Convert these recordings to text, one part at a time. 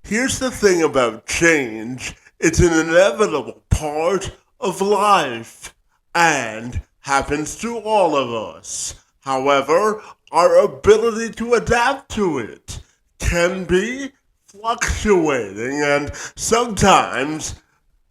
Here's the thing about change. It's an inevitable part of life and happens to all of us. However, our ability to adapt to it can be fluctuating, and sometimes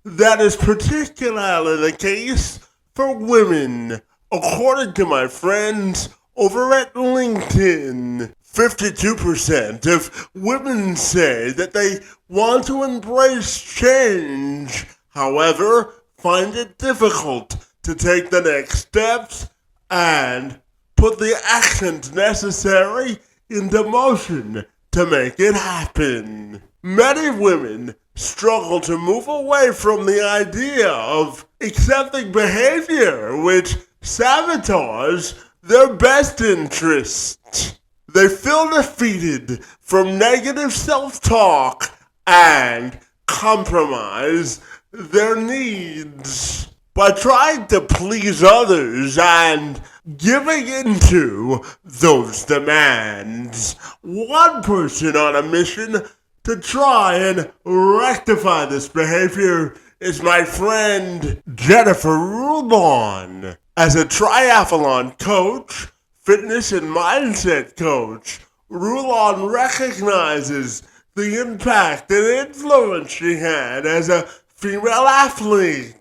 that is particularly the case for women. According to my friends over at LinkedIn, 52% of women say that they want to embrace change, however, find it difficult to take the next steps and put the actions necessary into motion to make it happen. Many women struggle to move away from the idea of accepting behavior which sabotage their best interests. They feel defeated from negative self-talk and compromise their needs. By trying to please others and giving into those demands, one person on a mission to try and rectify this behavior is my friend Jennifer Rulon. As a triathlon coach, fitness and mindset coach, Rulon recognizes the impact and influence she had as a female athlete,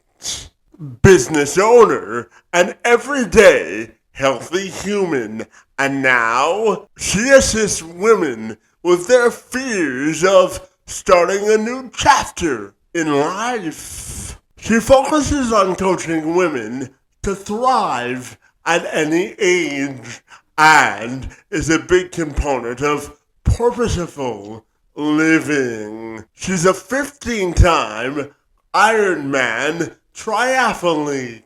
business owner, and everyday healthy human. And now she assists women with their fears of starting a new chapter in life. She focuses on coaching women to thrive at any age and is a big component of purposeful living. She's a 15-time Ironman triathlete.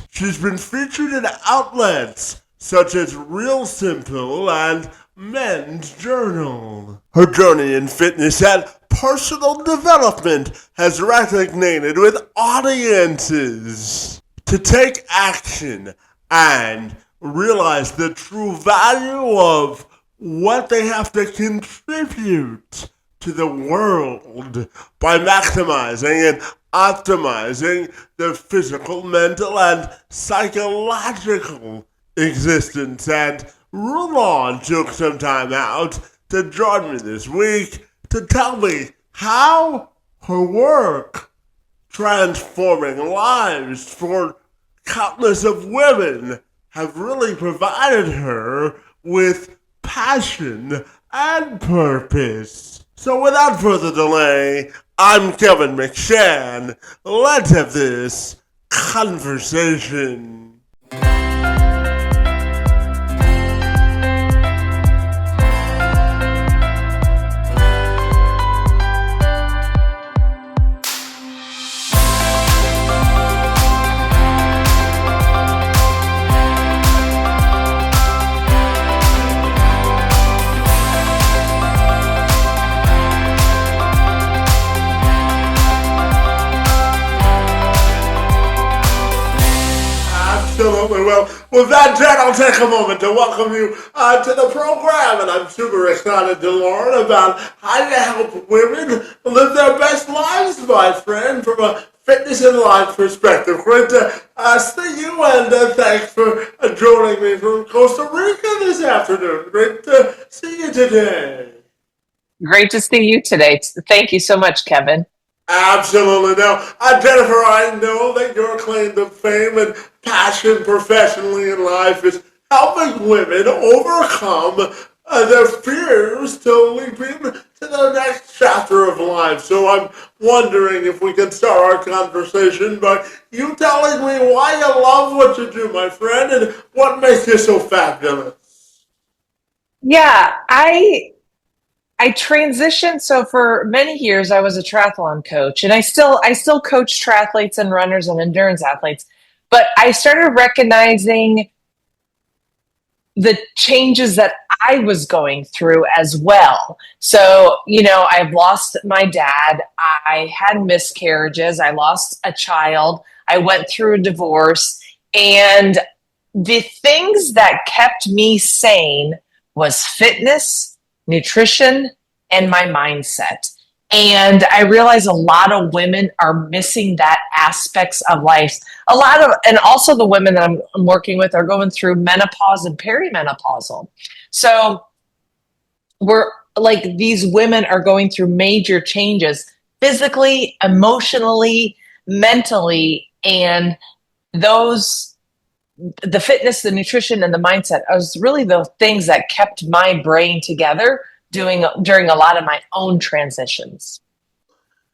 She's been featured in outlets such as Real Simple and Men's Journal. Her journey in fitness and personal development has resonated with audiences. To take action and realize the true value of what they have to contribute to the world by maximizing and optimizing their physical, mental, and psychological existence. And Rulon took some time out to join me this week to tell me how her work transforming lives for countless of women have really provided her with passion and purpose. So without further delay, I'm Kevin McShann. Let's have this conversation. Absolutely. Well, with that, Jen, I'll take a moment to welcome you to the program, and I'm super excited to learn about how to help women live their best lives, my friend, from a fitness and life perspective. Great to see you, and thanks for joining me from Costa Rica this afternoon. Great to see you today. Great to see you today. Thank you so much, Kevin. Absolutely. Now, Jennifer, I know that your claim to fame and passion professionally in life is helping women overcome their fears to leap into their next chapter of life. So I'm wondering if we can start our conversation by you telling me why you love what you do, my friend, and what makes you so fabulous. Yeah, I transitioned. So for many years, I was a triathlon coach, and I still coach triathletes and runners and endurance athletes. But I started recognizing the changes that I was going through as well. So, I've lost my dad. I had miscarriages. I lost a child. I went through a divorce. And the things that kept me sane was fitness, nutrition, and my mindset. And I realize a lot of women are missing that aspects of life. And also the women that I'm working with are going through menopause and perimenopausal. So we're like, these women are going through major changes physically, emotionally, mentally, and those, the fitness, the nutrition, and the mindset was really the things that kept my brain together during a lot of my own transitions.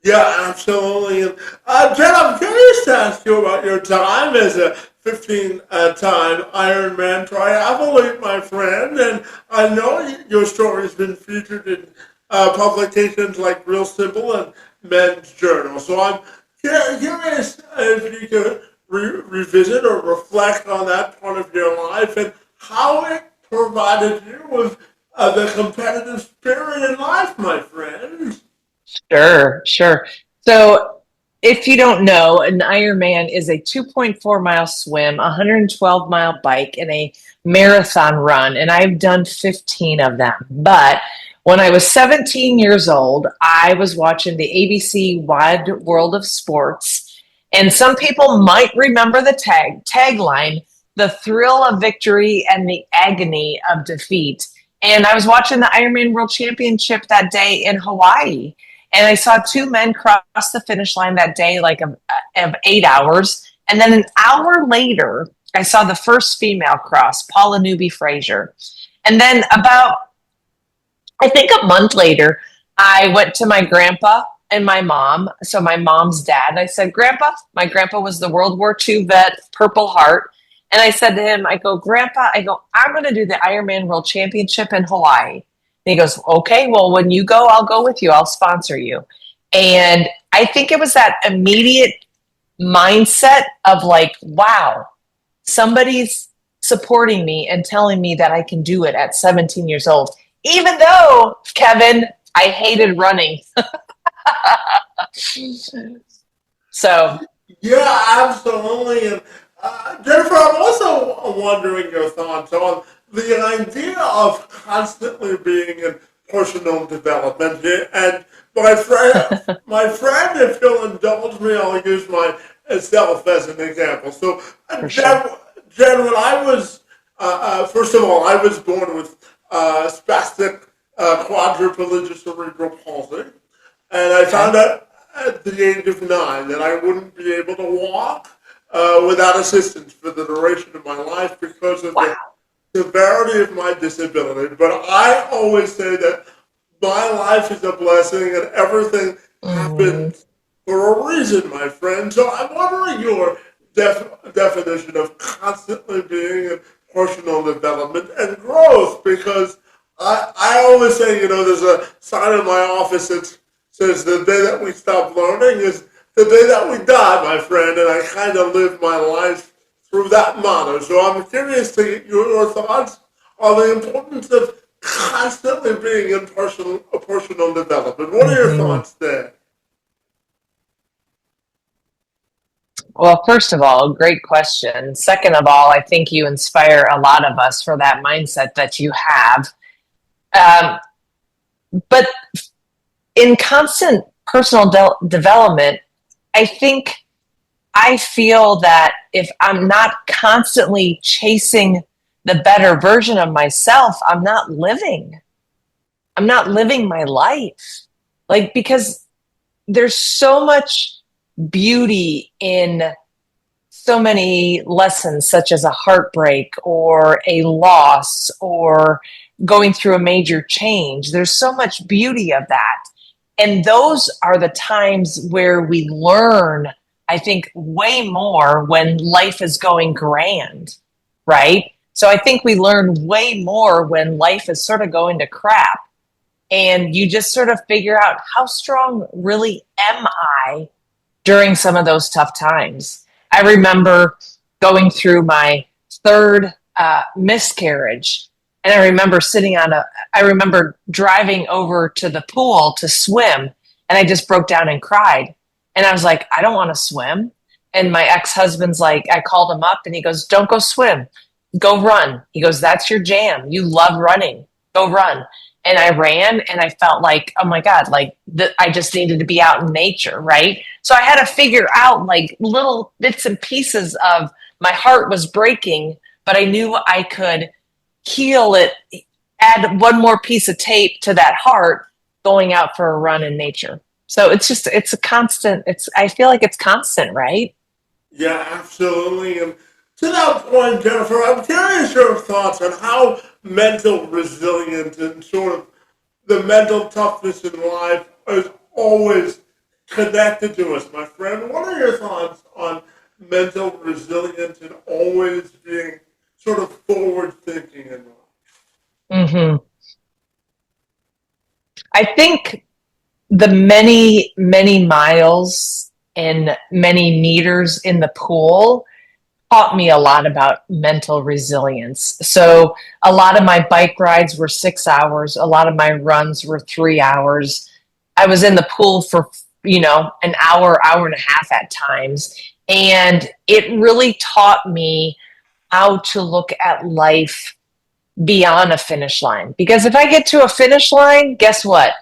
Yeah, absolutely. Jen, I'm curious to ask you about your time as a 15-time Ironman triathlete, my friend. And I know your story has been featured in publications like Real Simple and Men's Journal. So I'm curious if you could revisit or reflect on that part of your life and how it provided you with the competitive spirit in life, my friend. Sure, sure. So, if you don't know, an Ironman is a 2.4 mile swim, a 112-mile bike, and a marathon run. And I've done 15 of them. But when I was 17 years old, I was watching the ABC Wide World of Sports. And some people might remember the tagline, the thrill of victory and the agony of defeat. And I was watching the Ironman World Championship that day in Hawaii. And I saw two men cross the finish line that day, like of 8 hours. And then an hour later, I saw the first female cross, Paula Newby Fraser. And then about, I think a month later, I went to my grandpa and my mom. So my mom's dad. And I said, Grandpa, my grandpa was the World War II vet, Purple Heart. And I said to him, I go, Grandpa, I'm going to do the Ironman World Championship in Hawaii. And he goes, okay, well, when you go, I'll go with you. I'll sponsor you. And I think it was that immediate mindset of like, wow, somebody's supporting me and telling me that I can do it at 17 years old. Even though, Kevin, I hated running. So, Yeah, absolutely. And Jennifer, I'm also wondering your thoughts on the idea of constantly being in personal development. And my friend, if you'll indulge me, I'll use myself as an example. So, for Jen, sure. When I was, first of all, I was born with spastic quadriplegic cerebral palsy. And I Okay. found out at the age of 9 that I wouldn't be able to walk without assistance for the duration of my life because of the Wow. severity of my disability. But I always say that my life is a blessing and everything Mhm. happens for a reason, my friend. So I'm wondering your definition of constantly being in personal development and growth because I always say, there's a sign in my office that says the day that we stop learning is the day that we die, my friend, and I kind of live my life through that motto. So I'm curious to get your thoughts on the importance of constantly being in personal development. What are your Mhm. thoughts there? Well, first of all, great question. Second of all, I think you inspire a lot of us for that mindset that you have. Um, but in constant personal development, I think I feel that if I'm not constantly chasing the better version of myself, I'm not living. I'm not living my life. Like, because there's so much beauty in so many lessons, such as a heartbreak or a loss or going through a major change. There's so much beauty of that. And those are the times where we learn, I think, way more when life is going grand, right? So I think we learn way more when life is sort of going to crap. And you just sort of figure out, how strong really am I during some of those tough times? I remember going through my third miscarriage, and I remember driving over to the pool to swim, and I just broke down and cried. And I was like, I don't want to swim. And my ex husband's like, I called him up and he goes, don't go swim, go run. He goes, that's your jam. You love running, go run. and I ran and I felt like, oh my God, like I just needed to be out in nature, right? So I had to figure out like little bits and pieces of my heart was breaking, but I knew I could heal it, add one more piece of tape to that heart going out for a run in nature. So it's a constant, I feel like it's constant, right? Yeah, absolutely. And to that point, Jennifer, I'm curious your thoughts on how mental resilience and sort of the mental toughness in life is always connected to us, my friend. What are your thoughts on mental resilience and always being sort of forward thinking in life? Hmm. I think the many, many miles and many meters in the pool taught me a lot about mental resilience. So a lot of my bike rides were 6 hours. A lot of my runs were 3 hours. I was in the pool for, an hour, hour and a half at times. And it really taught me how to look at life beyond a finish line. Because if I get to a finish line, guess what?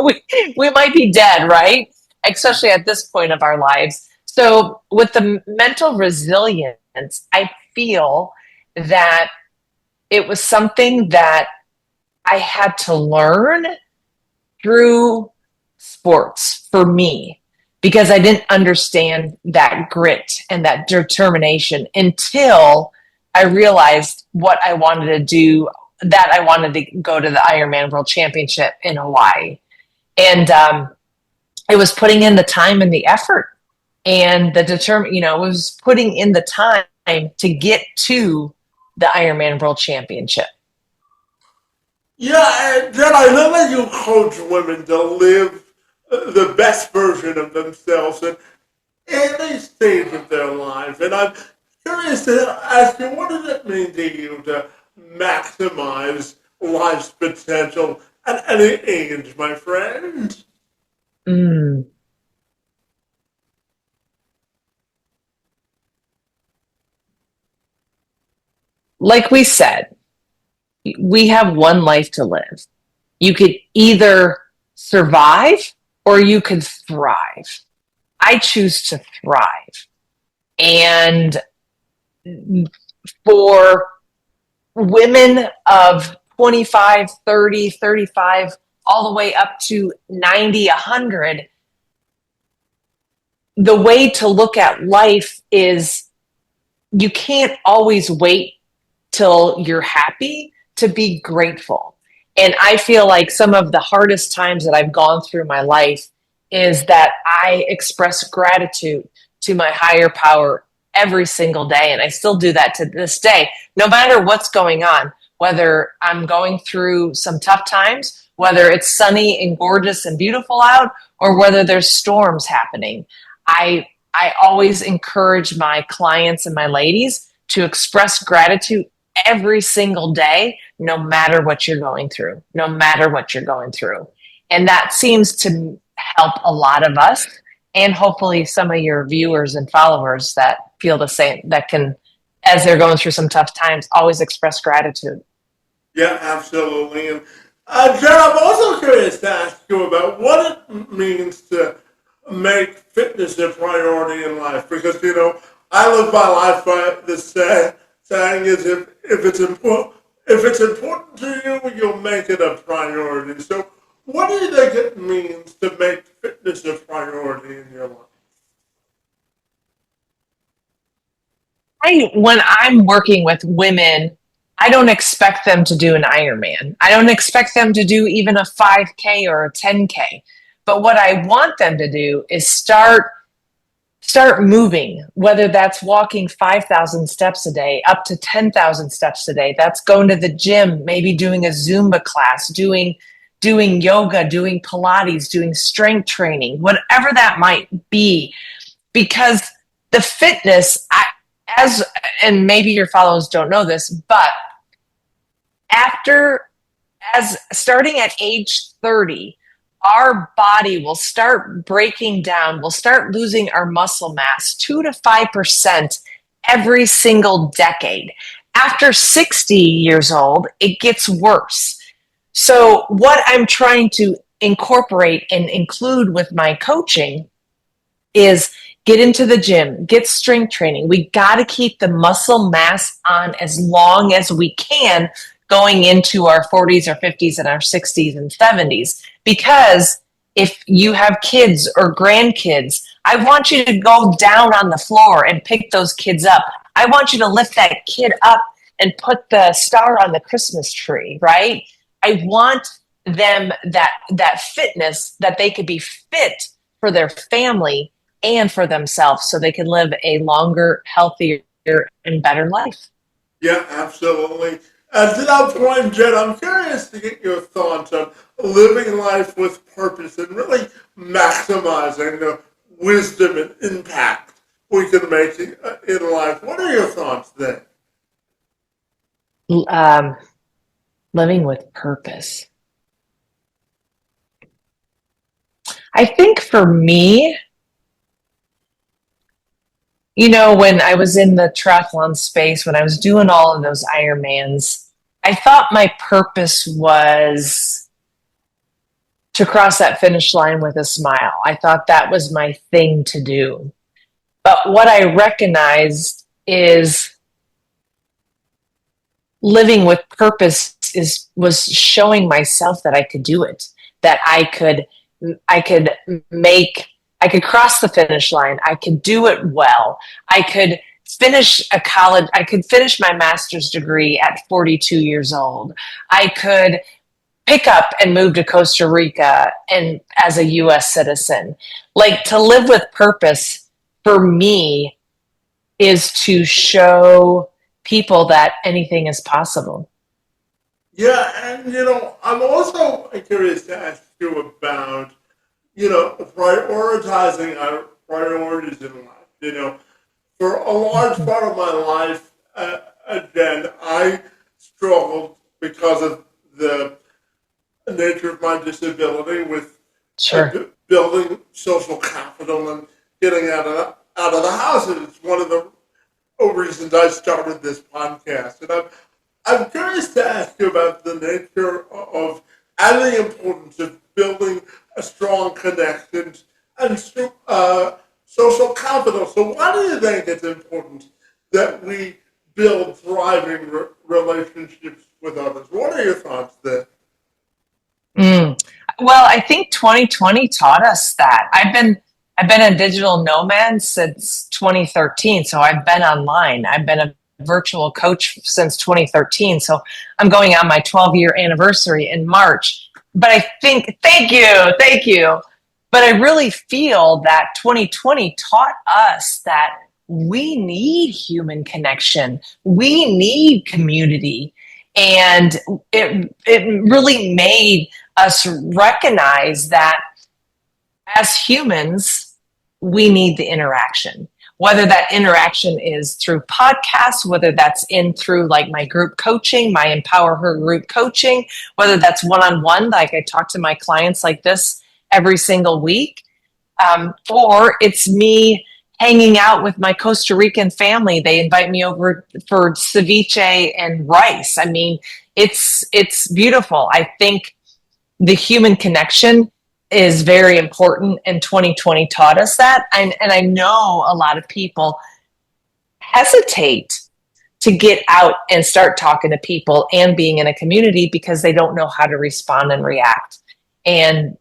we, we might be dead, right? Especially at this point of our lives. So, with the mental resilience, I feel that it was something that I had to learn through sports for me because I didn't understand that grit and that determination until I realized what I wanted to do, that I wanted to go to the Ironman World Championship in Hawaii. And it was putting in the time and the effort and it was putting in the time to get to the Ironman World Championship. Yeah, and then I know that you coach women to live the best version of themselves at any stage of their life. And I'm curious to ask you, what does it mean to you to maximize life's potential at any age, my friend? Mm. Like we said, we have one life to live. You could either survive or you could thrive. I choose to thrive. And for women of 25, 30, 35, all the way up to 90, 100, the way to look at life is you can't always wait till you're happy to be grateful. And I feel like some of the hardest times that I've gone through my life is that I express gratitude to my higher power every single day. And I still do that to this day, no matter what's going on, whether I'm going through some tough times, whether it's sunny and gorgeous and beautiful out, or whether there's storms happening. I always encourage my clients and my ladies to express gratitude every single day, no matter what you're going through, no matter what you're going through. And that seems to help a lot of us and hopefully some of your viewers and followers that feel the same, that can, as they're going through some tough times, always express gratitude. Yeah, absolutely. And Jen, I'm also curious to ask you about what it means to make fitness a priority in life. Because, I live my life by the saying is if it's important to you, you'll make it a priority. So what do you think it means to make fitness a priority in your life? When I'm working with women, I don't expect them to do an Ironman. I don't expect them to do even a 5K or a 10K. But what I want them to do is start moving, whether that's walking 5,000 steps a day, up to 10,000 steps a day. That's going to the gym, maybe doing a Zumba class, doing yoga, doing Pilates, doing strength training, whatever that might be. Because the fitness, and maybe your followers don't know this, but as starting at age 30, our body will start breaking down, we'll start losing our muscle mass 2 to 5% every single decade. After 60 years old, it gets worse. So what I'm trying to incorporate and include with my coaching is get into the gym, get strength training. We got to keep the muscle mass on as long as we can going into our 40s or 50s and our 60s and 70s. Because if you have kids or grandkids, I want you to go down on the floor and pick those kids up. I want you to lift that kid up and put the star on the Christmas tree, right? I want them that fitness, that they could be fit for their family and for themselves so they can live a longer, healthier, and better life. Yeah, absolutely. And to that point, Jen, I'm curious to get your thoughts on living life with purpose and really maximizing the wisdom and impact we can make in life. What are your thoughts there? Um, Living with purpose. I think for me, when I was in the triathlon space, when I was doing all of those Ironmans, I thought my purpose was to cross that finish line with a smile. I thought that was my thing to do. But what I recognized is living with purpose was showing myself that I could do it, that I could cross the finish line. I could do it well. I could I could finish my master's degree at 42 years old. I could pick up and move to Costa Rica and as a US citizen. Like, to live with purpose for me is to show people that anything is possible. Yeah, and I'm also curious to ask you about, prioritizing our priorities in life. For a large part of my life, again, I struggled because of the nature of my disability with Sure. building social capital and getting out of the house. And it's one of the reasons I started this podcast. And I'm curious to ask you about the nature of and the importance of building a strong connection and social capital. So why do you think it's important that we build thriving relationships with others? What are your thoughts there? Mm. Well, I think 2020 taught us that. I've been a digital nomad since 2013, so I've been online. I've been a virtual coach since 2013, so I'm going on my 12-year anniversary in March. But I think, thank you. But I really feel that 2020 taught us that we need human connection. We need community. And it really made us recognize that as humans, we need the interaction. Whether that interaction is through podcasts, whether that's in through like my group coaching, my Empower Her group coaching, whether that's one-on-one, like I talk to my clients like this every single week, or it's me hanging out with my Costa Rican family. They invite me over for ceviche and rice. I mean, it's beautiful. I think the human connection is very important, and 2020 taught us that. And I know a lot of people hesitate to get out and start talking to people and being in a community because they don't know how to respond and react. And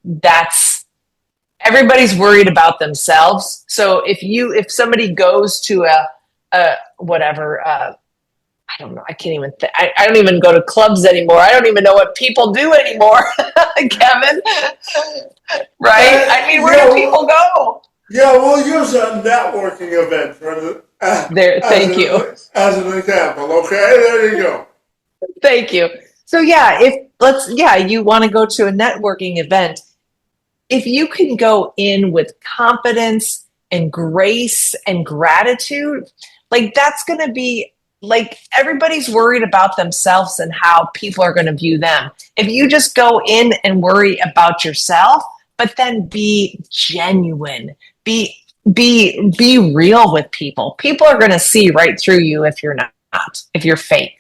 everybody's worried about themselves. So if somebody goes to a whatever, I don't know. I can't even. I don't even go to clubs anymore. I don't even know what people do anymore, Kevin. Right? I mean, where do people go? Yeah, we'll use a networking event Thank you. As an example. Okay, there you go. Thank you. So yeah, you want to go to a networking event. If you can go in with confidence and grace and gratitude, like, that's going to be like, everybody's worried about themselves and how people are going to view them. If you just go in and worry about yourself, but then be genuine, be real with people. People are going to see right through you if you're not, if you're fake.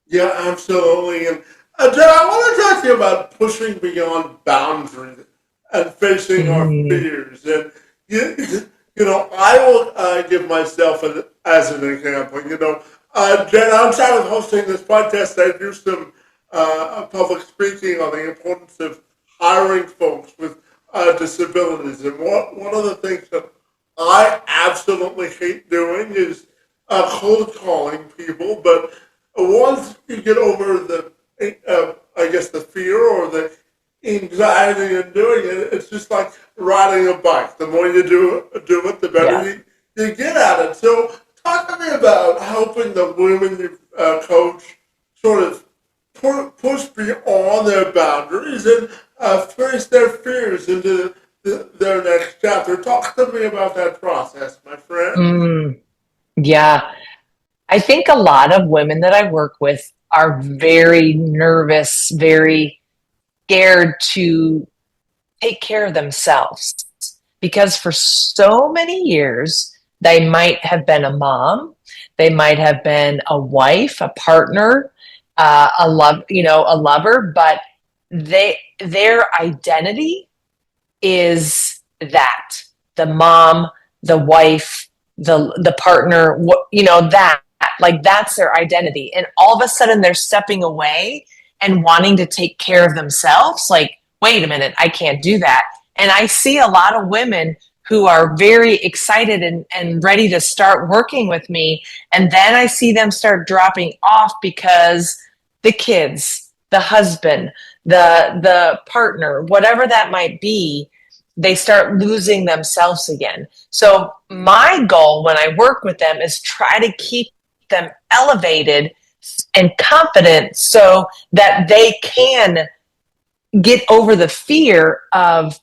Yeah, absolutely. Jen, I want to talk to you about pushing beyond boundaries and facing our Mm, fears. And you, I will give myself as an example. Jen, outside of hosting this podcast, I do some public speaking on the importance of hiring folks with disabilities. And one of the things that I absolutely hate doing is cold calling people. But once you get over I guess, the fear or the anxiety in doing it, it's just like riding a bike. The more you do it, the better yeah. you get at it. So, talk to me about helping the women you coach sort of push beyond their boundaries and face their fears into their next chapter. Talk to me about that process, my friend. Mm, yeah. I think a lot of women that I work with are very nervous, very scared to take care of themselves because for so many years, they might have been a mom, they might have been a wife, a partner, a lover, but their identity is that the mom, the wife, the partner, that like that's their identity. And all of a sudden they're stepping away and wanting to take care of themselves. Like, wait a minute, I can't do that. And I see a lot of women who are very excited and ready to start working with me. And then I see them start dropping off because the kids, the husband, the partner, whatever that might be, they start losing themselves again. So my goal when I work with them is try to keep them elevated and confident so that they can get over the fear of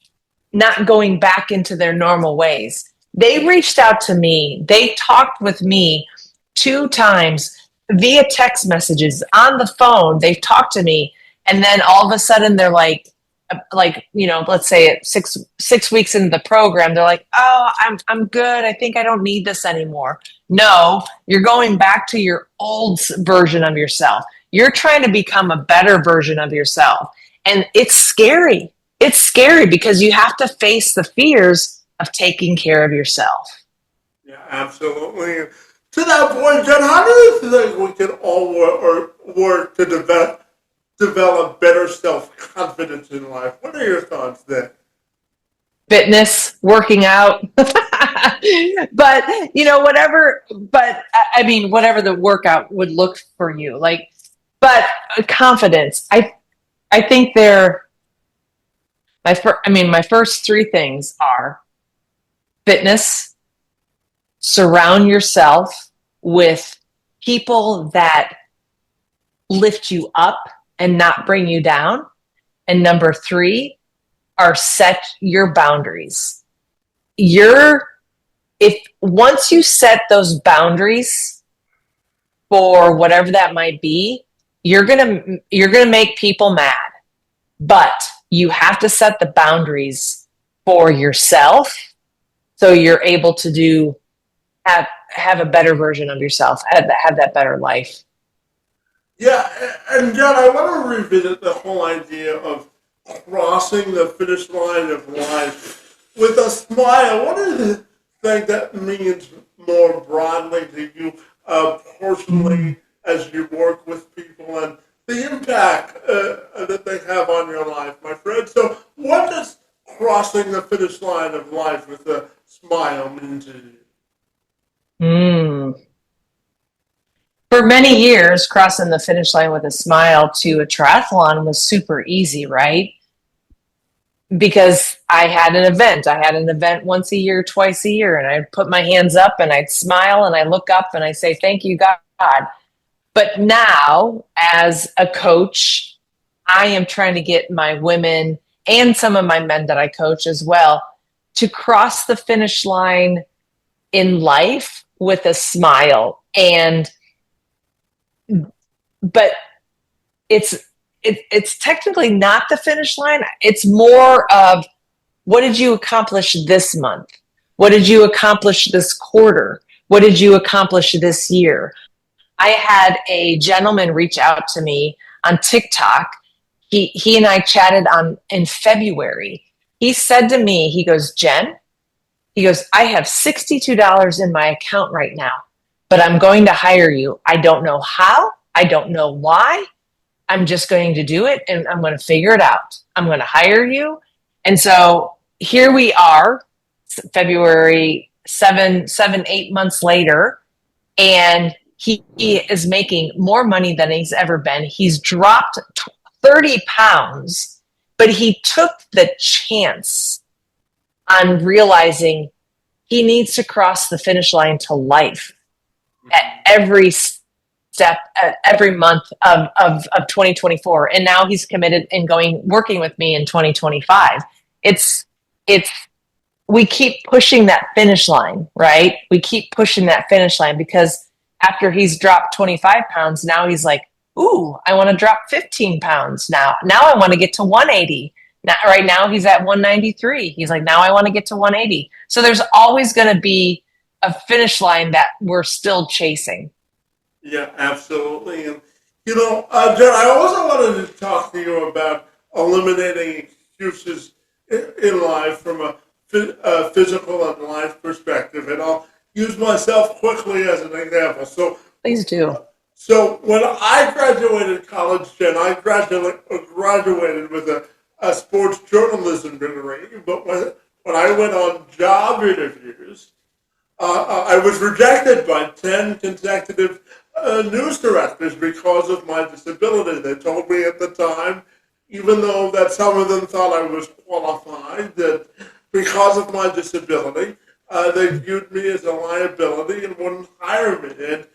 not going back into their normal ways. They reached out to me. They talked with me 2 times via text messages on the phone. They've talked to me, and then all of a sudden they're like let's say at six weeks into the program, they're like, oh, I'm good. I think I don't need this anymore. No, you're going back to your old version of yourself. You're trying to become a better version of yourself. And it's scary. It's scary because you have to face the fears of taking care of yourself. Yeah, absolutely. To that point, Jen, how do you think we can all work to develop better self confidence in life? What are your thoughts there? Fitness, working out. But whatever, but I mean, whatever the workout would look for you. Like, but confidence. I think they're my first 3 things are fitness, surround yourself with people that lift you up and not bring you down. And number 3 are set your boundaries. If once you set those boundaries for whatever that might be, you're gonna make people mad. But you have to set the boundaries for yourself so you're able to have a better version of yourself, have that better life. Yeah, and John, I want to revisit the whole idea of crossing the finish line of life with a smile. What do you think that means more broadly to you personally as you work with people and the impact that they have on your life, my friend? So, what does crossing the finish line of life with a smile mean to you? Mm. For many years, crossing the finish line with a smile to a triathlon was super easy, right? Because I had an event. I had an event once a year, twice a year, and I'd put my hands up and I'd smile and I look up and I say, thank you, God. But now, as a coach, I am trying to get my women and some of my men that I coach as well to cross the finish line in life with a smile. But it's it's technically not the finish line. It's more of what did you accomplish this month? What did you accomplish this quarter? What did you accomplish this year? I had a gentleman reach out to me on TikTok. He and I chatted on in February. He said to me, he goes, Jen, he goes, I have $62 in my account right now, but I'm going to hire you. I don't know how. I don't know why. I'm just going to do it and I'm going to figure it out. I'm going to hire you. And so here we are, February 8 months later, and he is making more money than he's ever been. He's dropped 30 pounds, but he took the chance on realizing he needs to cross the finish line to life at every step, at every month of 2024. And now he's committed and working with me in 2025. It's, we keep pushing that finish line, right? We keep pushing that finish line because after he's dropped 25 pounds, now he's like, ooh, I want to drop 15 pounds now. Now I want to get to 180. Now, right now he's at 193. He's like, now I want to get to 180. So there's always going to be a finish line that we're still chasing. Yeah, absolutely. And, Jen, I also wanted to talk to you about eliminating excuses in life from a physical and life perspective. And I'll use myself quickly as an example. Please do. So when I graduated college, Jen, I graduated with a sports journalism degree. But when I went on job interviews, I was rejected by 10 consecutive news directors because of my disability. They told me at the time, even though that some of them thought I was qualified, that because of my disability, they viewed me as a liability and wouldn't hire me. And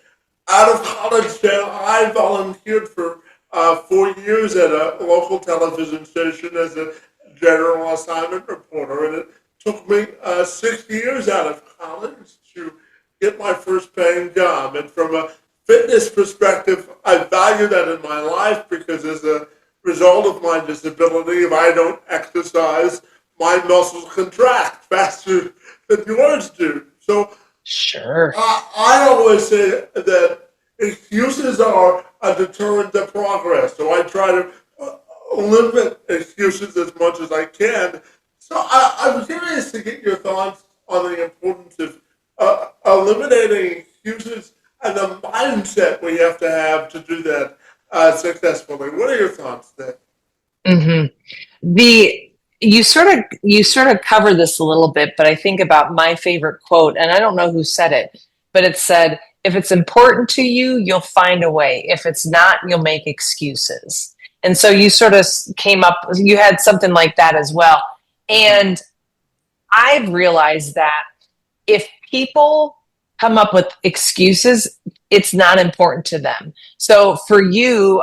out of college, I volunteered for 4 years at a local television station as a general assignment reporter, and it took me 6 years out of college to get my first paying job. And from a fitness perspective, I value that in my life because as a result of my disability, if I don't exercise, my muscles contract faster than yours do. So sure. I always say that excuses are a deterrent to progress. So I try to limit excuses as much as I can. So I'm curious to get your thoughts on the importance of eliminating excuses and the mindset we have to do that successfully. What are your thoughts there? Mm-hmm. You sort of cover this a little bit, but I think about my favorite quote, and I don't know who said it, but it said, if it's important to you, you'll find a way. If it's not, you'll make excuses. And so you sort of you had something like that as well. And I've realized that if people come up with excuses, it's not important to them. So for you,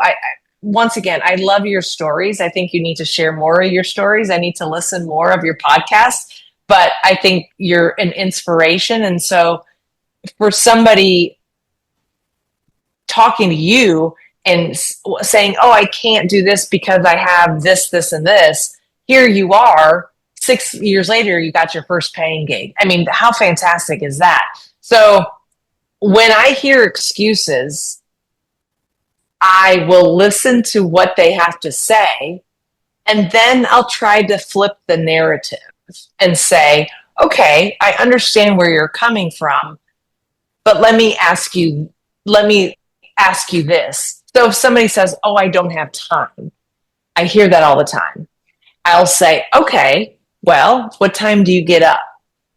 once again, I love your stories. I think you need to share more of your stories. I need to listen more of your podcast, but I think you're an inspiration. And so for somebody talking to you and saying, oh, I can't do this because I have this, this, and this, here you are, 6 years later, you got your first paying gig. I mean, how fantastic is that? So when I hear excuses, I will listen to what they have to say, and then I'll try to flip the narrative and say, okay, I understand where you're coming from, but let me ask you this. So if somebody says, oh, I don't have time, I hear that all the time. I'll say, okay, well, what time do you get up?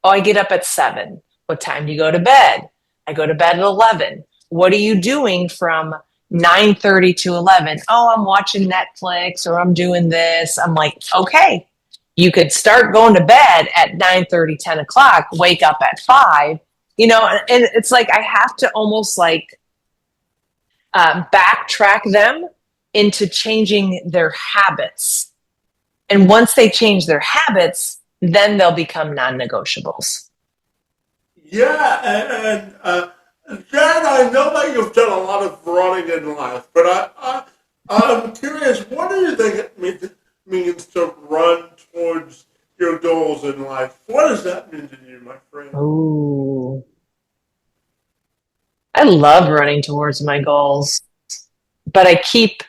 Oh, I get up at 7. What time do you go to bed? I go to bed at 11. What are you doing from 9:30 to 11? Oh, I'm watching Netflix or I'm doing this. I'm like, okay, you could start going to bed at 9:30, 10 o'clock, wake up at 5, and it's like I have to almost like backtrack them into changing their habits. And once they change their habits, then they'll become non-negotiables. Yeah, and Jan, I know that you've done a lot of running in life, but I'm curious, what do you think it means to run towards your goals in life? What does that mean to you, my friend? Ooh. I love running towards my goals, but I keep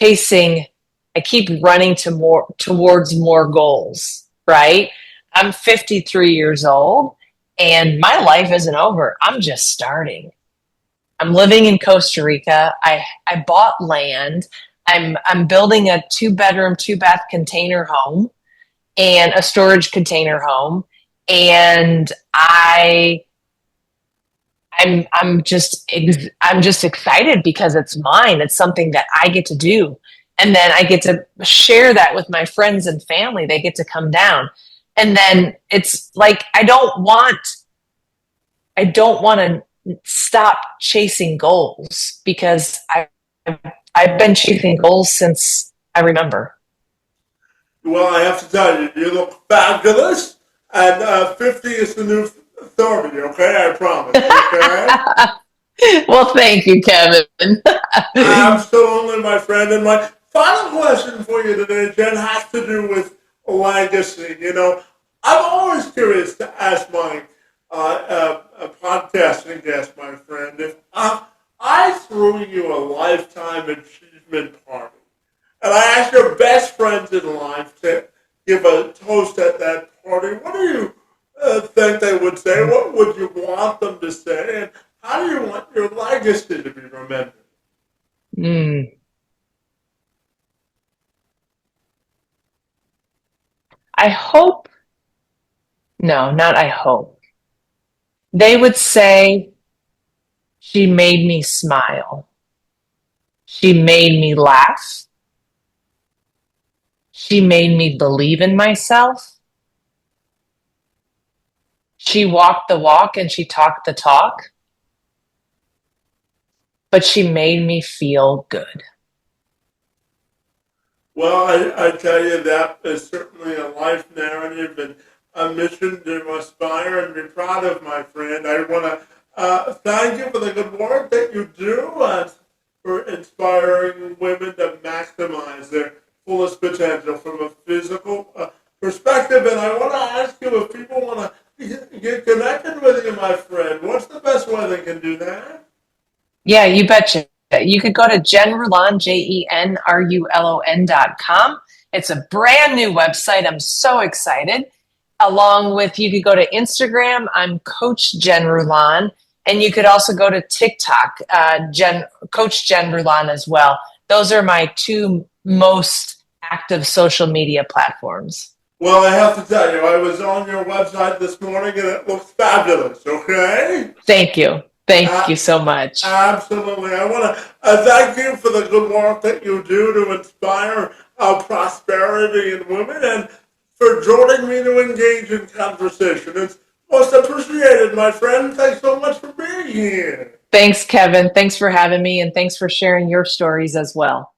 I keep running towards more goals, right? I'm 53 years old and my life isn't over. I'm just starting. I'm living in Costa Rica. I bought land. I'm building a 2-bedroom, 2-bath container home and a storage container home. And I'm just excited because it's mine. It's something that I get to do. And then I get to share that with my friends and family. They get to come down. And then it's like I don't want to stop chasing goals because I've been chasing goals since I remember. Well, I have to tell you, you look fabulous, and 50 is the new 30, okay? I promise, okay? Well, thank you, Kevin. Absolutely, my friend. And my final question for you today, Jen, has to do with legacy. You know, I'm always curious to ask my podcasting guest, my friend, if I threw you a lifetime achievement party, and I asked your best friends in life to give a toast at that party, what do you think they would say? What would you want them to say? And how do you want your legacy to be remembered? Mm. I hope, no, not I hope. They would say, she made me smile. She made me laugh. She made me believe in myself. She walked the walk and she talked the talk, but she made me feel good. Well, I tell you, that is certainly a life narrative and a mission to aspire and be proud of, my friend. I want to thank you for the good work that you do for inspiring women to maximize their fullest potential from a physical perspective. And I want to ask you, if people want to get connected with you, my friend, what's the best way they can do that? Yeah, you betcha. You could go to JenRulon, JenRulon.com. It's a brand new website. I'm so excited. Along with, you could go to Instagram. I'm Coach Jen Rulon. And you could also go to TikTok, Coach Jen Rulon as well. Those are my two most active social media platforms. Well, I have to tell you, I was on your website this morning and it looks fabulous, okay? Thank you. Thank Uh, you so much. Absolutely. I want to thank you for the good work that you do to inspire prosperity in women and for joining me to engage in conversation. It's most appreciated, my friend. Thanks so much for being here. Thanks, Kevin. Thanks for having me, and thanks for sharing your stories as well.